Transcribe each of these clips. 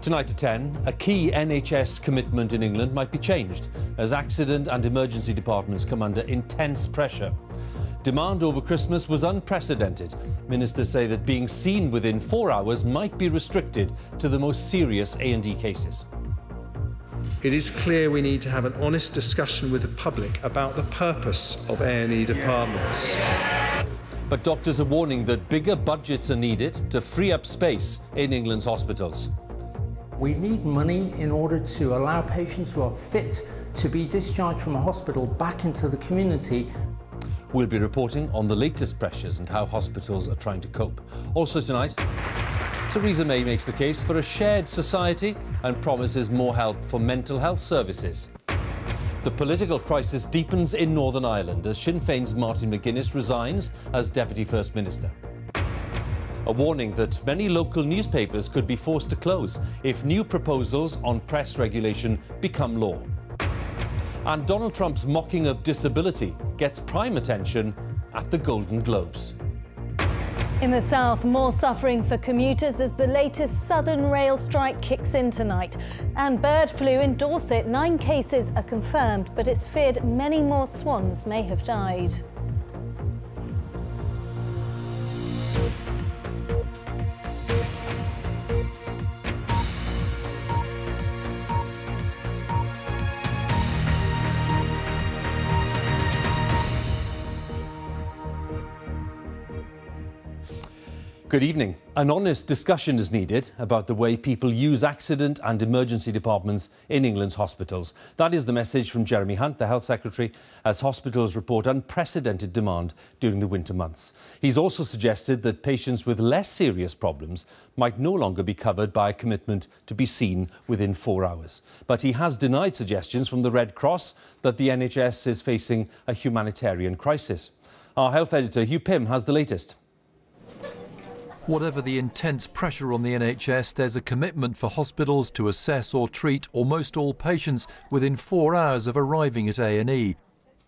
Tonight at 10, a key NHS commitment in England might be changed as accident and emergency departments come under intense pressure. Demand over Christmas was unprecedented. Ministers say that being seen within 4 hours might be restricted to the most serious A&E cases. It is clear we need to have an honest discussion with the public about the purpose of A&E departments. But doctors are warning that bigger budgets are needed to free up space in England's hospitals. We need money in order to allow patients who are fit to be discharged from a hospital back into the community. We'll be reporting on the latest pressures and how hospitals are trying to cope. Also tonight, Theresa May makes the case for a shared society and promises more help for mental health services. The political crisis deepens in Northern Ireland as Sinn Féin's Martin McGuinness resigns as Deputy First Minister. A warning that many local newspapers could be forced to close if new proposals on press regulation become law. And Donald Trump's mocking of disability gets prime attention at the Golden Globes. In the south, more suffering for commuters as the latest Southern Rail strike kicks in tonight. And bird flu in Dorset, 9 cases are confirmed, but it's feared many more swans may have died. Good evening. An honest discussion is needed about the way people use accident and emergency departments in England's hospitals. That is the message from Jeremy Hunt, the Health Secretary, as hospitals report unprecedented demand during the winter months. He's also suggested that patients with less serious problems might no longer be covered by a commitment to be seen within 4 hours. But he has denied suggestions from the Red Cross that the NHS is facing a humanitarian crisis. Our health editor, Hugh Pym, has the latest. Whatever the intense pressure on the NHS, there's a commitment for hospitals to assess or treat almost all patients within 4 hours of arriving at A&E.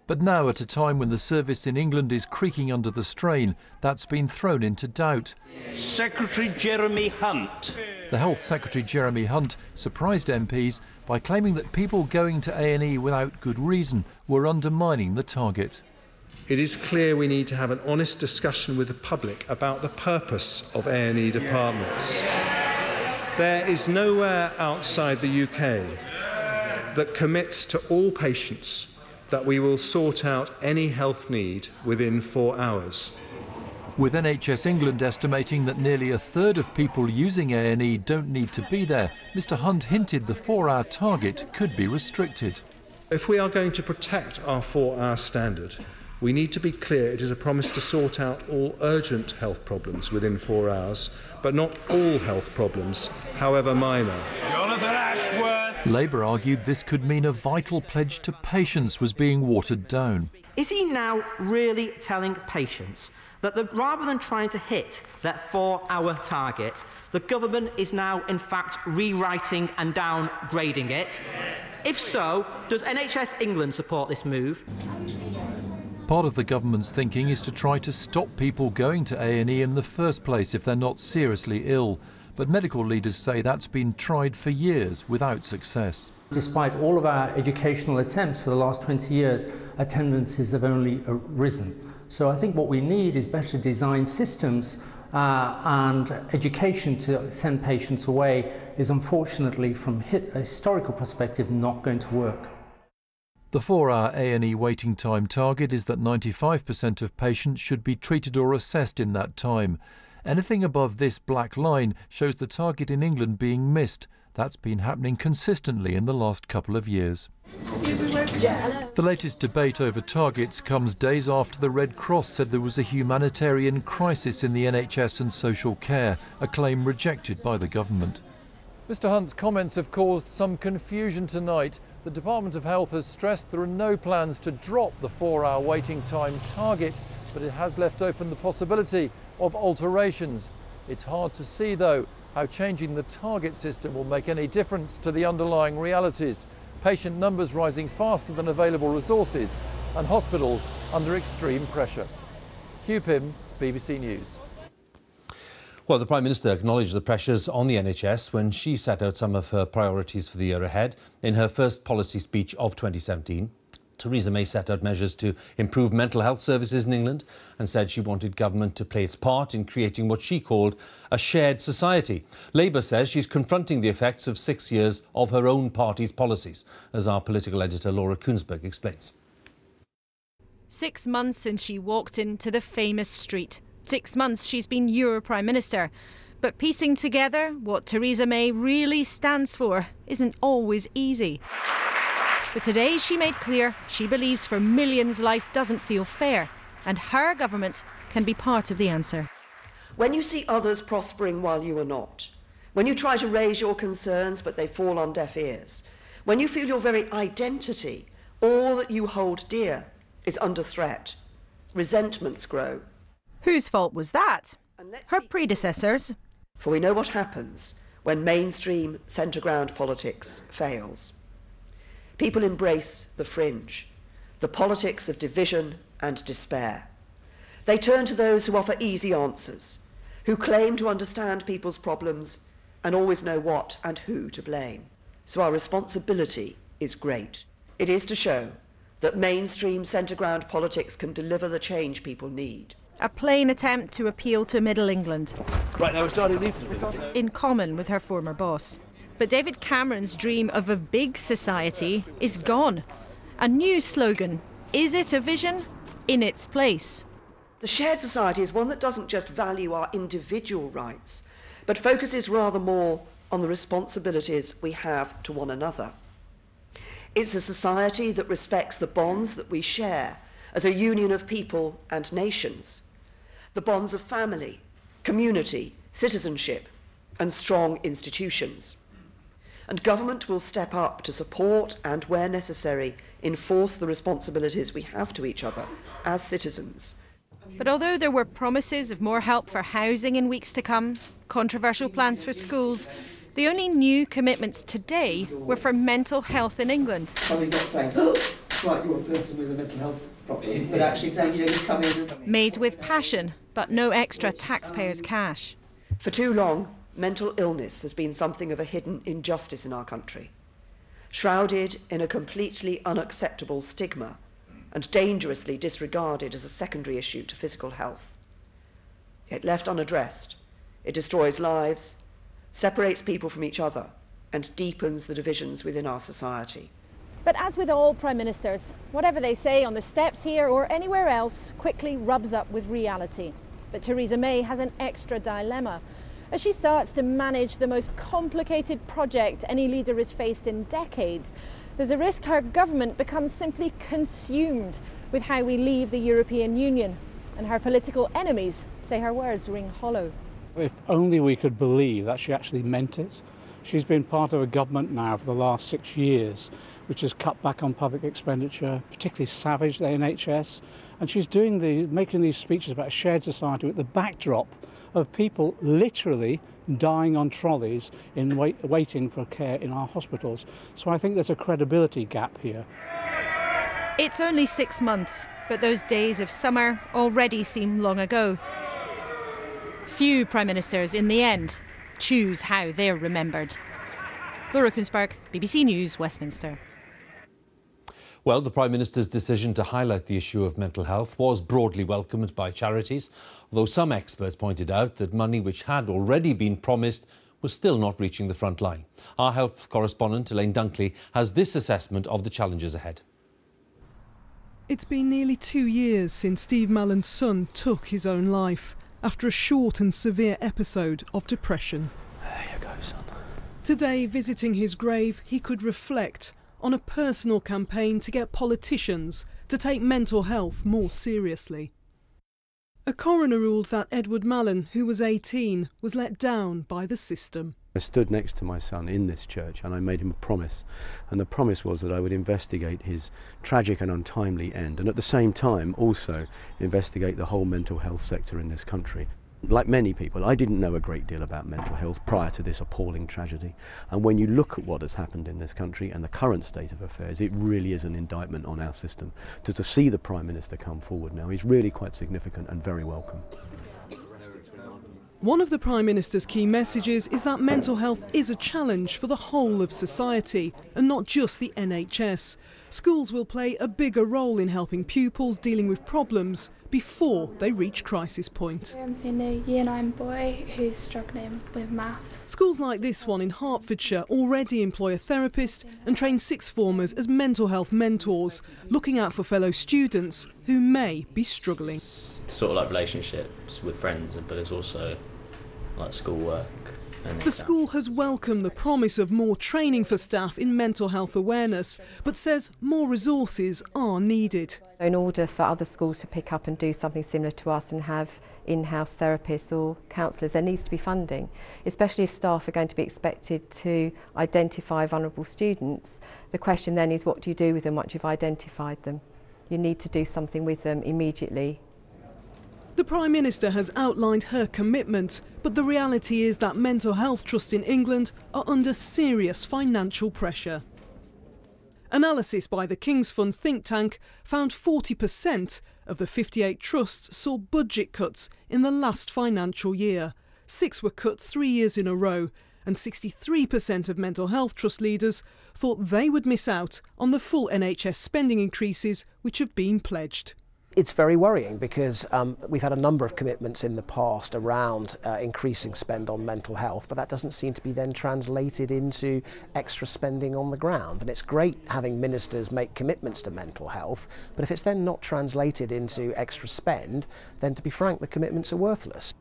But now, at a time when the service in England is creaking under the strain, that's been thrown into doubt. Secretary Jeremy Hunt. The Health Secretary Jeremy Hunt surprised MPs by claiming that people going to A&E without good reason were undermining the target. It is clear we need to have an honest discussion with the public about the purpose of A&E departments. There is nowhere outside the UK that commits to all patients that we will sort out any health need within 4 hours. With NHS England estimating that nearly a third of people using A&E don't need to be there, Mr Hunt hinted the 4-hour target could be restricted. If we are going to protect our 4-hour standard, we need to be clear it is a promise to sort out all urgent health problems within 4 hours, but not all health problems, however minor. Jonathan Ashworth. Labour argued this could mean a vital pledge to patients was being watered down. Is he now really telling patients that rather than trying to hit that 4-hour target, the government is now in fact rewriting and downgrading it? If so, does NHS England support this move? Part of the government's thinking is to try to stop people going to A&E in the first place if they're not seriously ill. But medical leaders say that's been tried for years without success. Despite all of our educational attempts for the last 20 years, attendances have only risen. So I think what we need is better designed systems and education to send patients away is unfortunately, from a historical perspective, not going to work. The 4-hour A&E waiting time target is that 95% of patients should be treated or assessed in that time. Anything above this black line shows the target in England being missed. That's been happening consistently in the last couple of years. The latest debate over targets comes days after the Red Cross said there was a humanitarian crisis in the NHS and social care, a claim rejected by the government. Mr Hunt's comments have caused some confusion tonight. The Department of Health has stressed there are no plans to drop the 4-hour waiting time target, but it has left open the possibility of alterations. It's hard to see, though, how changing the target system will make any difference to the underlying realities. Patient numbers rising faster than available resources and hospitals under extreme pressure. Hugh Pym, BBC News. Well, the Prime Minister acknowledged the pressures on the NHS when she set out some of her priorities for the year ahead. In her first policy speech of 2017, Theresa May set out measures to improve mental health services in England and said she wanted government to play its part in creating what she called a shared society. Labour says she's confronting the effects of 6 years of her own party's policies, as our political editor Laura Kunsberg explains. 6 months since she walked into the famous street. 6 months she's been Euro Prime Minister. But piecing together what Theresa May really stands for isn't always easy. But today she made clear she believes for millions life doesn't feel fair, and her government can be part of the answer. When you see others prospering while you are not, when you try to raise your concerns but they fall on deaf ears, when you feel your very identity, all that you hold dear, is under threat, resentments grow. Whose fault was that? Her predecessors. For we know what happens when mainstream centre-ground politics fails. People embrace the fringe, the politics of division and despair. They turn to those who offer easy answers, who claim to understand people's problems and always know what and who to blame. So our responsibility is great. It is to show that mainstream centre-ground politics can deliver the change people need. A plain attempt to appeal to Middle England. Right, now we're starting. In common with her former boss. But David Cameron's dream of a big society is gone. A new slogan, is it a vision? In its place. The shared society is one that doesn't just value our individual rights, but focuses rather more on the responsibilities we have to one another. It's a society that respects the bonds that we share as a union of people and nations, the bonds of family, community, citizenship, and strong institutions. And government will step up to support and, where necessary, enforce the responsibilities we have to each other as citizens. But although there were promises of more help for housing in weeks to come, controversial plans for schools, the only new commitments today were for mental health in England. Probably not saying, oh, right, you're a person with a mental health problem, but actually saying, you know, just come in. Made with passion, but no extra taxpayers' cash. For too long, mental illness has been something of a hidden injustice in our country, shrouded in a completely unacceptable stigma and dangerously disregarded as a secondary issue to physical health. Yet left unaddressed, it destroys lives, separates people from each other, and deepens the divisions within our society. But as with all Prime Ministers, whatever they say on the steps here or anywhere else quickly rubs up with reality. But Theresa May has an extra dilemma. As she starts to manage the most complicated project any leader has faced in decades, there's a risk her government becomes simply consumed with how we leave the European Union. And her political enemies say her words ring hollow. If only we could believe that she actually meant it. She's been part of a government now for the last 6 years, which has cut back on public expenditure, particularly savaged the NHS, and she's making these speeches about a shared society with the backdrop of people literally dying on trolleys in waiting for care in our hospitals. So I think there's a credibility gap here. It's only 6 months, but those days of summer already seem long ago. Few Prime Ministers, in the end, choose how they're remembered. Laura Kunsberg, BBC News, Westminster. Well, the Prime Minister's decision to highlight the issue of mental health was broadly welcomed by charities, although some experts pointed out that money which had already been promised was still not reaching the front line. Our health correspondent, Elaine Dunkley, has this assessment of the challenges ahead. It's been nearly 2 years since Steve Mallon's son took his own life after a short and severe episode of depression. There you go, son. Today, visiting his grave, he could reflect on a personal campaign to get politicians to take mental health more seriously. A coroner ruled that Edward Mallon, who was 18, was let down by the system. I stood next to my son in this church and I made him a promise, and the promise was that I would investigate his tragic and untimely end, and at the same time also investigate the whole mental health sector in this country. Like many people, I didn't know a great deal about mental health prior to this appalling tragedy, and when you look at what has happened in this country and the current state of affairs, it really is an indictment on our system. To see the Prime Minister come forward now is really quite significant and very welcome. One of the Prime Minister's key messages is that mental health is a challenge for the whole of society and not just the NHS. Schools will play a bigger role in helping pupils dealing with problems before they reach crisis point. I'm seeing a Year 9 boy who's struggling with maths. Schools like this one in Hertfordshire already employ a therapist and train sixth formers as mental health mentors, looking out for fellow students who may be struggling. It's sort of like relationships with friends, but it's also like schoolwork. The school has welcomed the promise of more training for staff in mental health awareness, but says more resources are needed. In order for other schools to pick up and do something similar to us and have in-house therapists or counsellors, there needs to be funding, especially if staff are going to be expected to identify vulnerable students. The question then is, what do you do with them once you've identified them? You need to do something with them immediately. The Prime Minister has outlined her commitment, but the reality is that mental health trusts in England are under serious financial pressure. Analysis by the King's Fund think tank found 40% of the 58 trusts saw budget cuts in the last financial year. 6 were cut 3 years in a row, and 63% of mental health trust leaders thought they would miss out on the full NHS spending increases which have been pledged. It's very worrying because we've had a number of commitments in the past around increasing spend on mental health, but that doesn't seem to be then translated into extra spending on the ground. And it's great having ministers make commitments to mental health, but if it's then not translated into extra spend, then to be frank, the commitments are worthless.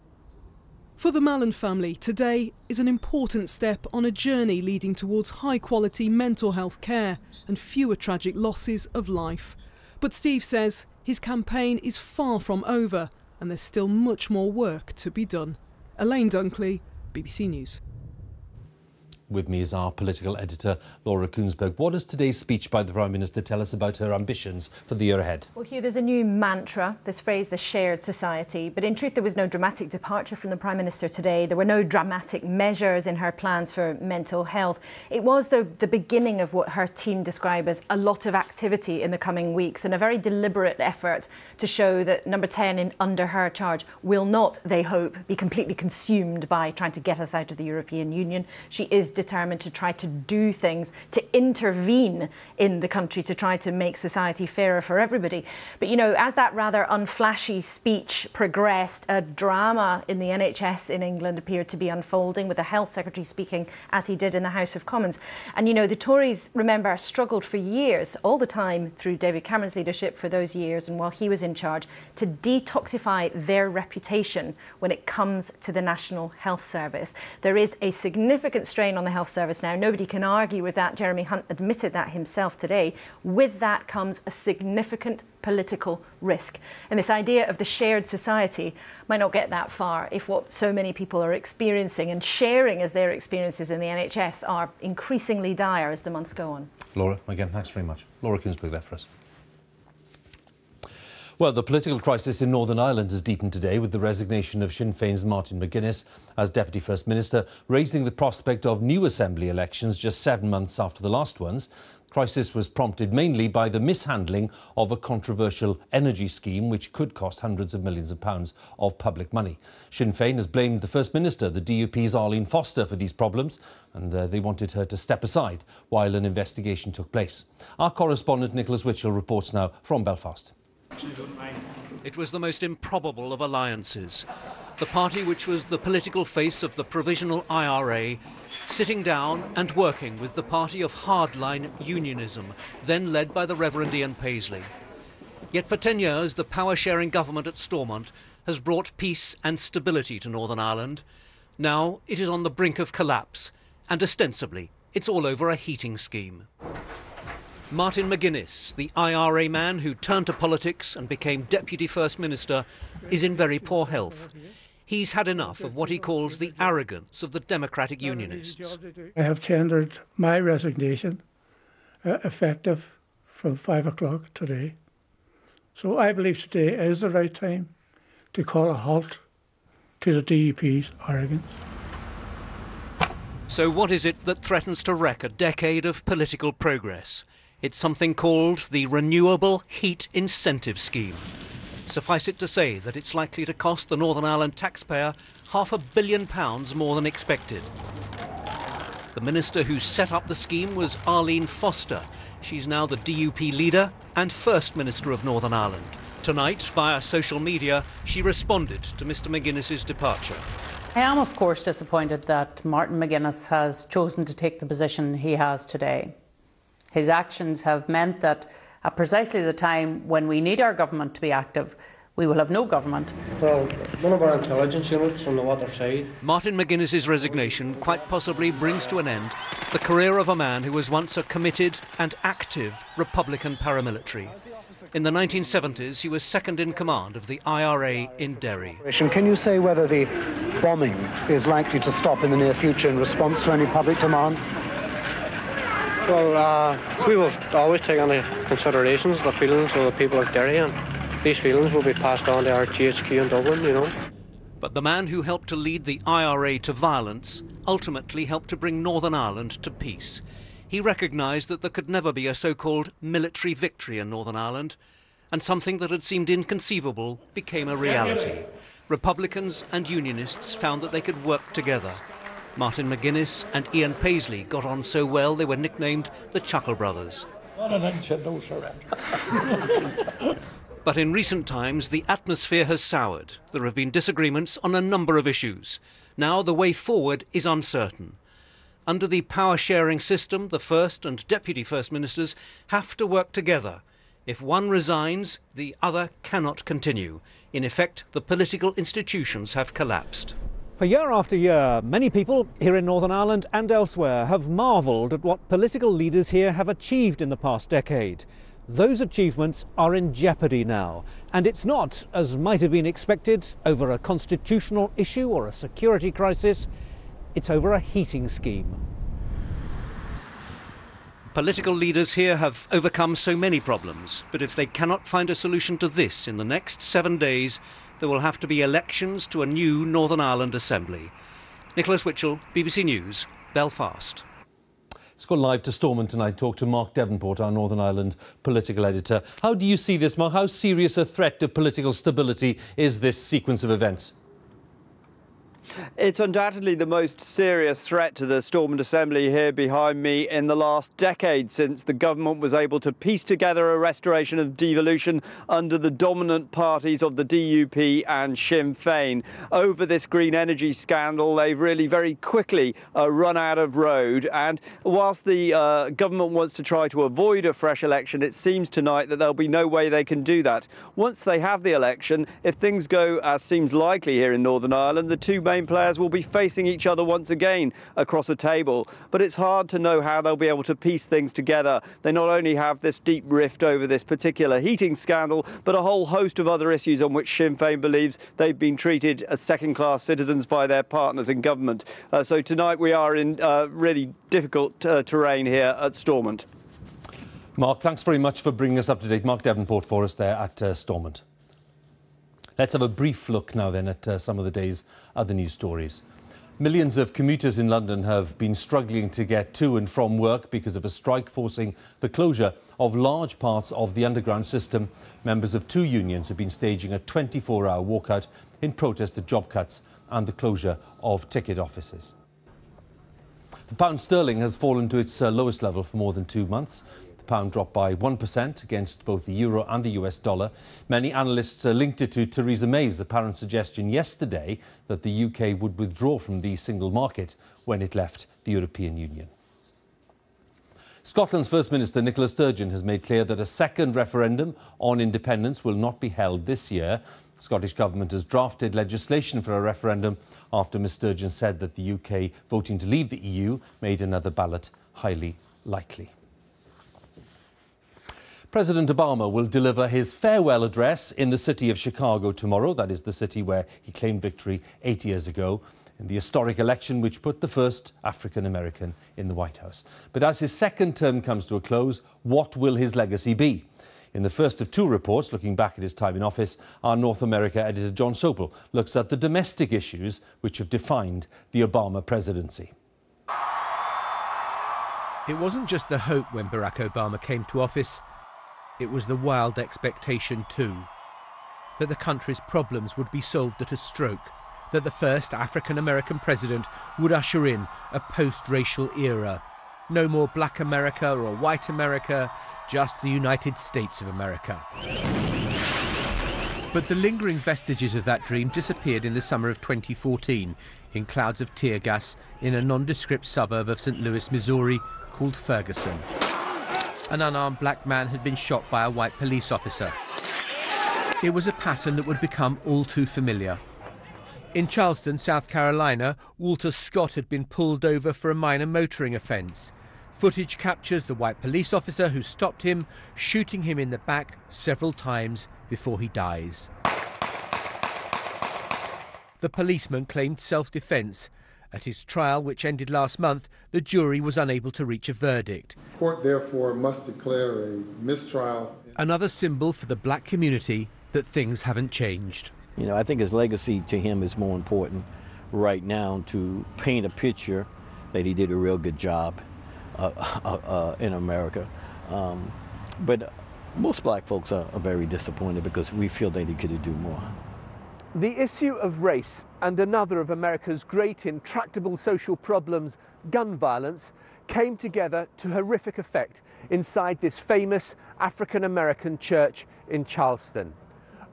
For the Mallon family, today is an important step on a journey leading towards high-quality mental health care and fewer tragic losses of life. But Steve says his campaign is far from over and there's still much more work to be done. Elaine Dunkley, BBC News. With me is our political editor, Laura Kuenssberg. What does today's speech by the Prime Minister tell us about her ambitions for the year ahead? Well, Hugh, there's a new mantra, this phrase, the shared society. But in truth, there was no dramatic departure from the Prime Minister today. There were no dramatic measures in her plans for mental health. It was, though, the beginning of what her team describe as a lot of activity in the coming weeks and a very deliberate effort to show that Number 10 under her charge will not, they hope, be completely consumed by trying to get us out of the European Union. She is determined to try to do things, to intervene in the country, to try to make society fairer for everybody. But, you know, as that rather unflashy speech progressed, a drama in the NHS in England appeared to be unfolding, with the Health Secretary speaking as he did in the House of Commons. And, you know, the Tories, remember, struggled for years, all the time through David Cameron's leadership for those years and while he was in charge, to detoxify their reputation when it comes to the National Health Service. There is a significant strain on the Health Service now. Nobody can argue with that. Jeremy Hunt admitted that himself today. With that comes a significant political risk. And this idea of the shared society might not get that far if what so many people are experiencing and sharing as their experiences in the NHS are increasingly dire as the months go on. Laura, again, thanks very much. Laura Kuenssberg there for us. Well, the political crisis in Northern Ireland has deepened today with the resignation of Sinn Féin's Martin McGuinness as Deputy First Minister, raising the prospect of new Assembly elections just 7 months after the last ones. The crisis was prompted mainly by the mishandling of a controversial energy scheme which could cost hundreds of millions of pounds of public money. Sinn Féin has blamed the First Minister, the DUP's Arlene Foster, for these problems, and they wanted her to step aside while an investigation took place. Our correspondent Nicholas Witchell reports now from Belfast. It was the most improbable of alliances. The party which was the political face of the provisional IRA sitting down and working with the party of hardline unionism, then led by the Reverend Ian Paisley. Yet for 10 years, the power-sharing government at Stormont has brought peace and stability to Northern Ireland. Now it is on the brink of collapse, and ostensibly it's all over a heating scheme. Martin McGuinness, the IRA man who turned to politics and became Deputy First Minister, is in very poor health. He's had enough of what he calls the arrogance of the Democratic Unionists. I have tendered my resignation, effective from 5 o'clock today. So I believe today is the right time to call a halt to the DUP's arrogance. So what is it that threatens to wreck a decade of political progress? It's something called the Renewable Heat Incentive Scheme. Suffice it to say that it's likely to cost the Northern Ireland taxpayer £500 million more than expected. The minister who set up the scheme was Arlene Foster. She's now the DUP leader and First Minister of Northern Ireland. Tonight, via social media, she responded to Mr McGuinness's departure. I am, of course, disappointed that Martin McGuinness has chosen to take the position he has today. His actions have meant that at precisely the time when we need our government to be active, we will have no government. Well, one of our intelligence units on the water side. Martin McGuinness's resignation quite possibly brings to an end the career of a man who was once a committed and active Republican paramilitary. In the 1970s, he was second in command of the IRA in Derry. Can you say whether the bombing is likely to stop in the near future in response to any public demand? Well, we will always take into consideration the feelings of the people of Derry, and these feelings will be passed on to our GHQ in Dublin, you know. But the man who helped to lead the IRA to violence ultimately helped to bring Northern Ireland to peace. He recognised that there could never be a so-called military victory in Northern Ireland, and something that had seemed inconceivable became a reality. Republicans and Unionists found that they could work together. Martin McGuinness and Ian Paisley got on so well they were nicknamed the Chuckle Brothers. But in recent times, the atmosphere has soured. There have been disagreements on a number of issues. Now the way forward is uncertain. Under the power-sharing system, the First and Deputy First Ministers have to work together. If one resigns, the other cannot continue. In effect, the political institutions have collapsed. For year after year, many people here in Northern Ireland and elsewhere have marvelled at what political leaders here have achieved in the past decade. Those achievements are in jeopardy now, and it's not, as might have been expected, over a constitutional issue or a security crisis. It's over a heating scheme. Political leaders here have overcome so many problems, but if they cannot find a solution to this in the next 7 days, there will have to be elections to a new Northern Ireland Assembly. Nicholas Witchell, BBC News, Belfast. Let's go live to Stormont tonight, talk to Mark Devonport, our Northern Ireland political editor. How do you see this, Mark? How serious a threat to political stability is this sequence of events? It's undoubtedly the most serious threat to the Stormont Assembly here behind me in the last decade, since the government was able to piece together a restoration of devolution under the dominant parties of the DUP and Sinn Féin. Over this green energy scandal, they've really very quickly run out of road. And whilst the government wants to try to avoid a fresh election, it seems tonight that there'll be no way they can do that. Once they have the election, if things go as seems likely here in Northern Ireland, the two main players will be facing each other once again across a table. But it's hard to know how they'll be able to piece things together. They not only have this deep rift over this particular heating scandal, but a whole host of other issues on which Sinn Féin believes they've been treated as second-class citizens by their partners in government. So tonight we are in really difficult terrain here at Stormont. Mark, thanks very much for bringing us up to date. Mark Devonport for us there at Stormont. Let's have a brief look now then at some of the day's other news stories. Millions of commuters in London have been struggling to get to and from work because of a strike forcing the closure of large parts of the underground system. Members of two unions have been staging a 24-hour walkout in protest at job cuts and the closure of ticket offices. The pound sterling has fallen to its lowest level for more than 2 months. The pound dropped by 1% against both the euro and the US dollar. Many analysts linked it to Theresa May's apparent suggestion yesterday that the UK would withdraw from the single market when it left the European Union. Scotland's First Minister Nicola Sturgeon has made clear that a second referendum on independence will not be held this year. The Scottish Government has drafted legislation for a referendum after Ms Sturgeon said that the UK voting to leave the EU made another ballot highly likely. President Obama will deliver his farewell address in the city of Chicago tomorrow. That is the city where he claimed victory 8 years ago in the historic election which put the first African-American in the White House. But as his second term comes to a close, what will his legacy be? In the first of two reports looking back at his time in office, our North America editor John Sopel looks at the domestic issues which have defined the Obama presidency. It wasn't just the hope when Barack Obama came to office. It was the wild expectation too, that the country's problems would be solved at a stroke, that the first African-American president would usher in a post-racial era. No more black America or white America, just the United States of America. But the lingering vestiges of that dream disappeared in the summer of 2014 in clouds of tear gas in a nondescript suburb of St. Louis, Missouri called Ferguson. An unarmed black man had been shot by a white police officer. It was a pattern that would become all too familiar. In Charleston, South Carolina, Walter Scott had been pulled over for a minor motoring offence. Footage captures the white police officer who stopped him, shooting him in the back several times before he dies. The policeman claimed self-defence. At his trial, which ended last month, the jury was unable to reach a verdict. The court, therefore, must declare a mistrial. Another symbol for the black community that things haven't changed. You know, I think his legacy to him is more important right now, to paint a picture that he did a real good job in America. But most black folks are very disappointed because we feel that he could do more. The issue of race and another of America's great intractable social problems, gun violence, came together to horrific effect inside this famous African-American church in Charleston.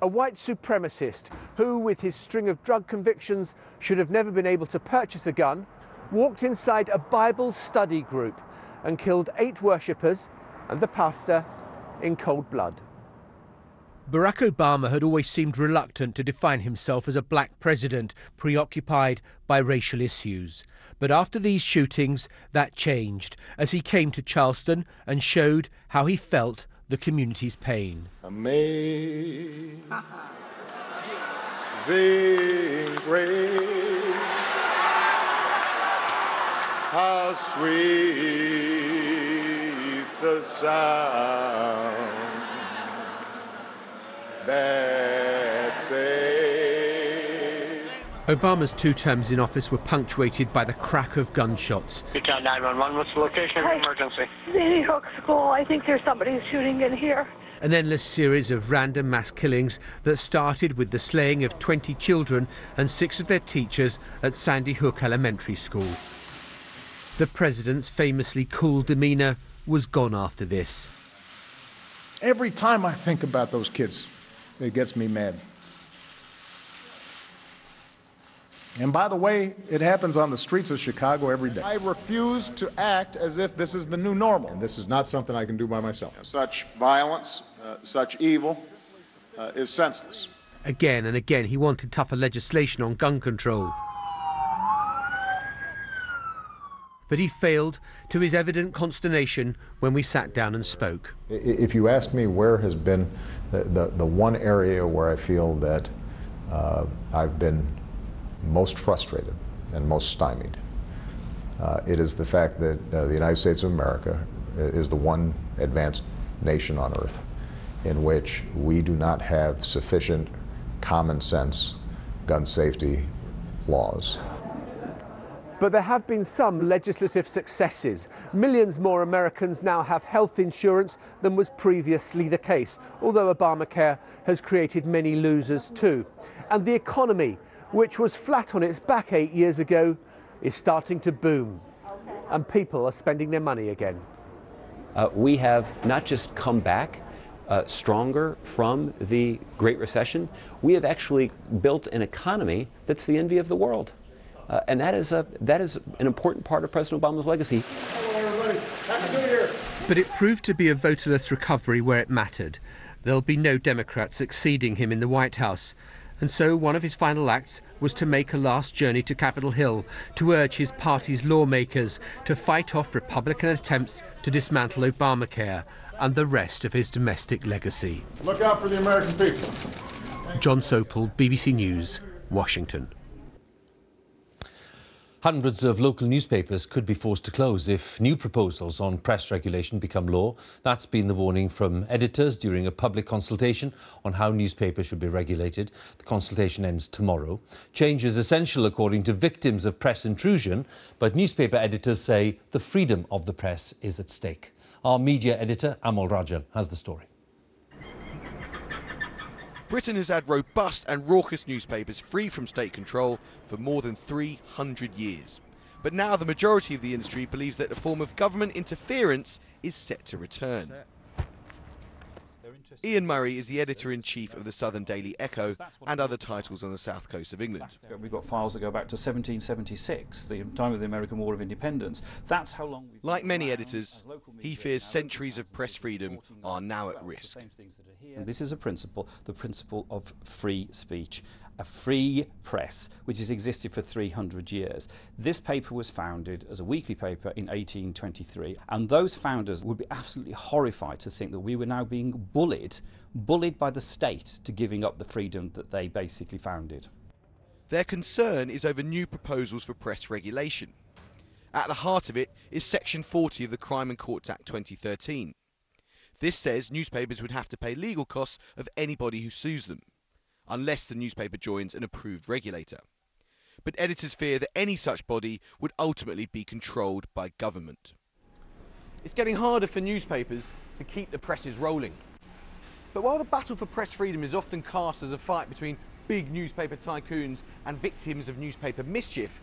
A white supremacist who, with his string of drug convictions, should have never been able to purchase a gun, walked inside a Bible study group and killed 8 worshippers and the pastor in cold blood. Barack Obama had always seemed reluctant to define himself as a black president preoccupied by racial issues. But after these shootings, that changed as he came to Charleston and showed how he felt the community's pain. Amazing grace, how sweet the sound that saved. Obama's 2 terms in office were punctuated by the crack of gunshots. Newtown 911, what's the location of the emergency? Sandy Hook School. I think there's somebody shooting in here. An endless series of random mass killings that started with the slaying of 20 children and 6 of their teachers at Sandy Hook Elementary School. The president's famously cool demeanour was gone after this. Every time I think about those kids, it gets me mad. And by the way, it happens on the streets of Chicago every day. I refuse to act as if this is the new normal. And this is not something I can do by myself. Such violence, such evil is senseless. Again and again, he wanted tougher legislation on gun control. But he failed, to his evident consternation, when we sat down and spoke. If you ask me where has been the one area where I feel that I've been most frustrated and most stymied, it is the fact that the United States of America is the one advanced nation on earth in which we do not have sufficient common sense gun safety laws. But there have been some legislative successes. Millions more Americans now have health insurance than was previously the case, although Obamacare has created many losers too. And the economy, which was flat on its back 8 years ago, is starting to boom. And people are spending their money again. We have not just come back stronger from the Great Recession, we have actually built an economy that's the envy of the world. And that is an important part of President Obama's legacy. Hello, everybody. Happy New Year. But it proved to be a voterless recovery where it mattered. There'll be no Democrats succeeding him in the White House. And so one of his final acts was to make a last journey to Capitol Hill to urge his party's lawmakers to fight off Republican attempts to dismantle Obamacare and the rest of his domestic legacy. Look out for the American people. John Sopel, BBC News, Washington. Hundreds of local newspapers could be forced to close if new proposals on press regulation become law. That's been the warning from editors during a public consultation on how newspapers should be regulated. The consultation ends tomorrow. Change is essential, according to victims of press intrusion, but newspaper editors say the freedom of the press is at stake. Our media editor, Amal Rajan, has the story. Britain has had robust and raucous newspapers free from state control for more than 300 years. But now the majority of the industry believes that a form of government interference is set to return. Ian Murray is the editor-in-chief of the Southern Daily Echo and other titles on the south coast of England. We've got files that go back to 1776, the time of the American War of Independence. That's how long we've... Like many editors, he fears centuries of press freedom are now at risk. And this is a principle, the principle of free speech. A free press, which has existed for 300 years. This paper was founded as a weekly paper in 1823, and those founders would be absolutely horrified to think that we were now being bullied by the state to giving up the freedom that they basically founded. Their concern is over new proposals for press regulation. At the heart of it is Section 40 of the Crime and Courts Act 2013. This says newspapers would have to pay legal costs of anybody who sues them, unless the newspaper joins an approved regulator. But editors fear that any such body would ultimately be controlled by government. It's getting harder for newspapers to keep the presses rolling. But while the battle for press freedom is often cast as a fight between big newspaper tycoons and victims of newspaper mischief,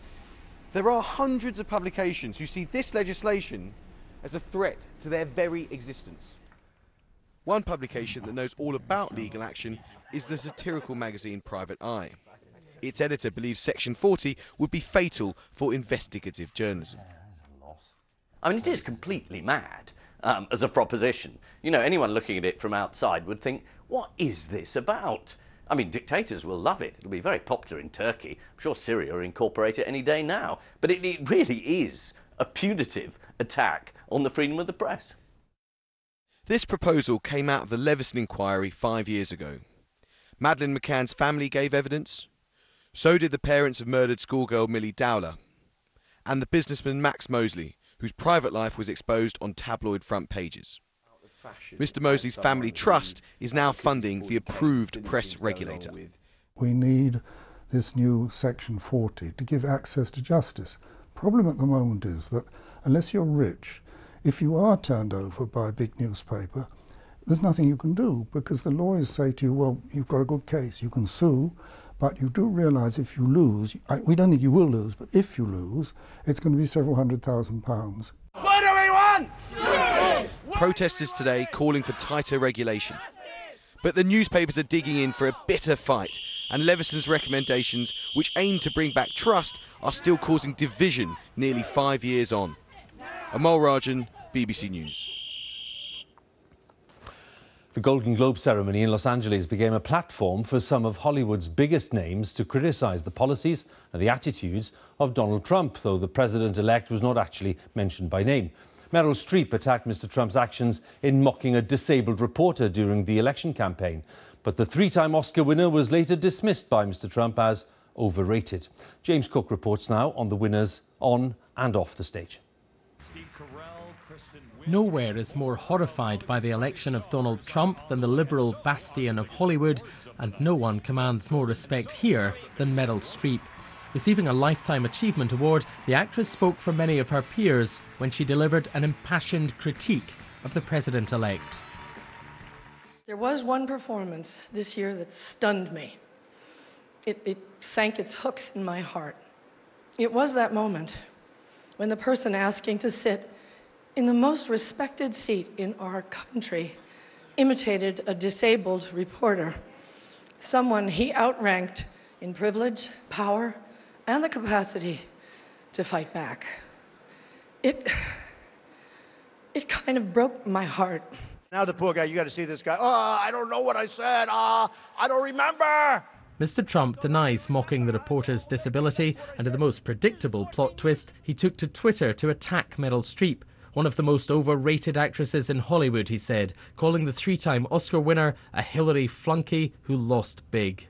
there are hundreds of publications who see this legislation as a threat to their very existence. One publication that knows all about legal action is the satirical magazine Private Eye. Its editor believes Section 40 would be fatal for investigative journalism. I mean, it is completely mad as a proposition. You know, anyone looking at it from outside would think, what is this about? I mean, dictators will love it. It'll be very popular in Turkey. I'm sure Syria will incorporate it any day now. But it really is a punitive attack on the freedom of the press. This proposal came out of the Leveson inquiry 5 years ago. Madeleine McCann's family gave evidence. So did the parents of murdered schoolgirl Millie Dowler. And the businessman Max Mosley, whose private life was exposed on tabloid front pages. Mr. Mosley's family trust is now funding the approved press regulator. We need this new Section 40 to give access to justice. The problem at the moment is that unless you're rich, if you are turned over by a big newspaper, there's nothing you can do, because the lawyers say to you, well, you've got a good case, you can sue, but you do realise if you lose, we don't think you will lose, but if you lose, it's going to be several £100,000. What do we want? Justice! Protesters today calling for tighter regulation. But the newspapers are digging in for a bitter fight, and Leveson's recommendations, which aim to bring back trust, are still causing division nearly 5 years on. Amol Rajan, BBC News. The Golden Globe ceremony in Los Angeles became a platform for some of Hollywood's biggest names to criticise the policies and the attitudes of Donald Trump, though the president-elect was not actually mentioned by name. Meryl Streep attacked Mr. Trump's actions in mocking a disabled reporter during the election campaign. But the three-time Oscar winner was later dismissed by Mr. Trump as overrated. James Cook reports now on the winners on and off the stage. Nowhere is more horrified by the election of Donald Trump than the liberal bastion of Hollywood, and no one commands more respect here than Meryl Streep. Receiving a Lifetime Achievement Award, the actress spoke for many of her peers when she delivered an impassioned critique of the president-elect. There was one performance this year that stunned me. It sank its hooks in my heart. It was that moment when the person asking to sit in the most respected seat in our country imitated a disabled reporter, someone he outranked in privilege, power, and the capacity to fight back. It kind of broke my heart. Now the poor guy, you got to see this guy. Oh, I don't know what I said. I don't remember. Mr. Trump denies mocking the reporter's disability, and in the most predictable plot twist, he took to Twitter to attack Meryl Streep, one of the most overrated actresses in Hollywood, he said, calling the three-time Oscar winner a Hillary flunky who lost big.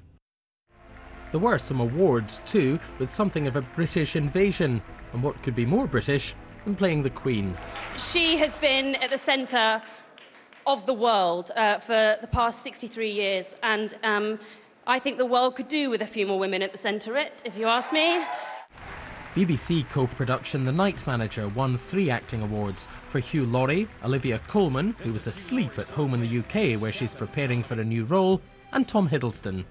There were some awards too, with something of a British invasion, and what could be more British than playing the Queen. She has been at the centre of the world for the past 63 years, and I think the world could do with a few more women at the centre of it, if you ask me. BBC co-production The Night Manager won 3 acting awards for Hugh Laurie, Olivia Colman, who was asleep at home in the UK where she's preparing for a new role, and Tom Hiddleston.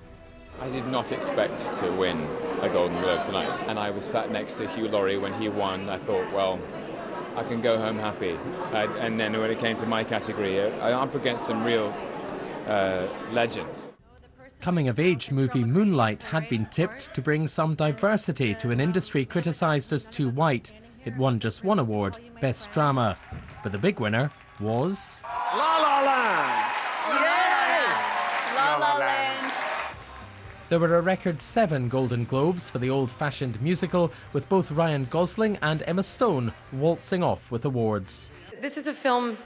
I did not expect to win a Golden Globe tonight, and I was sat next to Hugh Laurie when he won. I thought, well, I can go home happy. And then when it came to my category, I'm up against some real legends. Coming-of-age movie Moonlight had been tipped to bring some diversity to an industry criticised as too white. It won just one award, Best Drama. But the big winner was... La La Land! Yay! La La Land! There were a record 7 Golden Globes for the old-fashioned musical, with both Ryan Gosling and Emma Stone waltzing off with awards. This is a film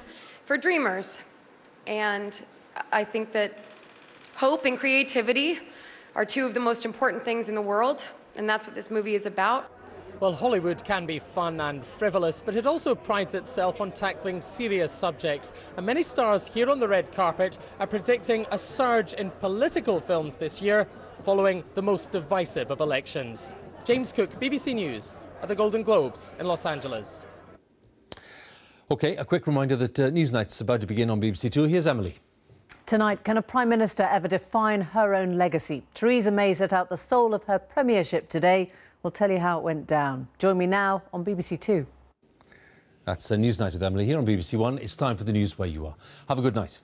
for dreamers, and I think that hope and creativity are two of the most important things in the world, and that's what this movie is about. Well, Hollywood can be fun and frivolous, but it also prides itself on tackling serious subjects. And many stars here on the red carpet are predicting a surge in political films this year, following the most divisive of elections. James Cook, BBC News, at the Golden Globes in Los Angeles. OK, a quick reminder that Newsnight's about to begin on BBC Two. Here's Emily. Tonight, can a Prime Minister ever define her own legacy? Theresa May set out the soul of her premiership today. We'll tell you how it went down. Join me now on BBC Two. That's Newsnight with Emily here on BBC One. It's time for the news where you are. Have a good night.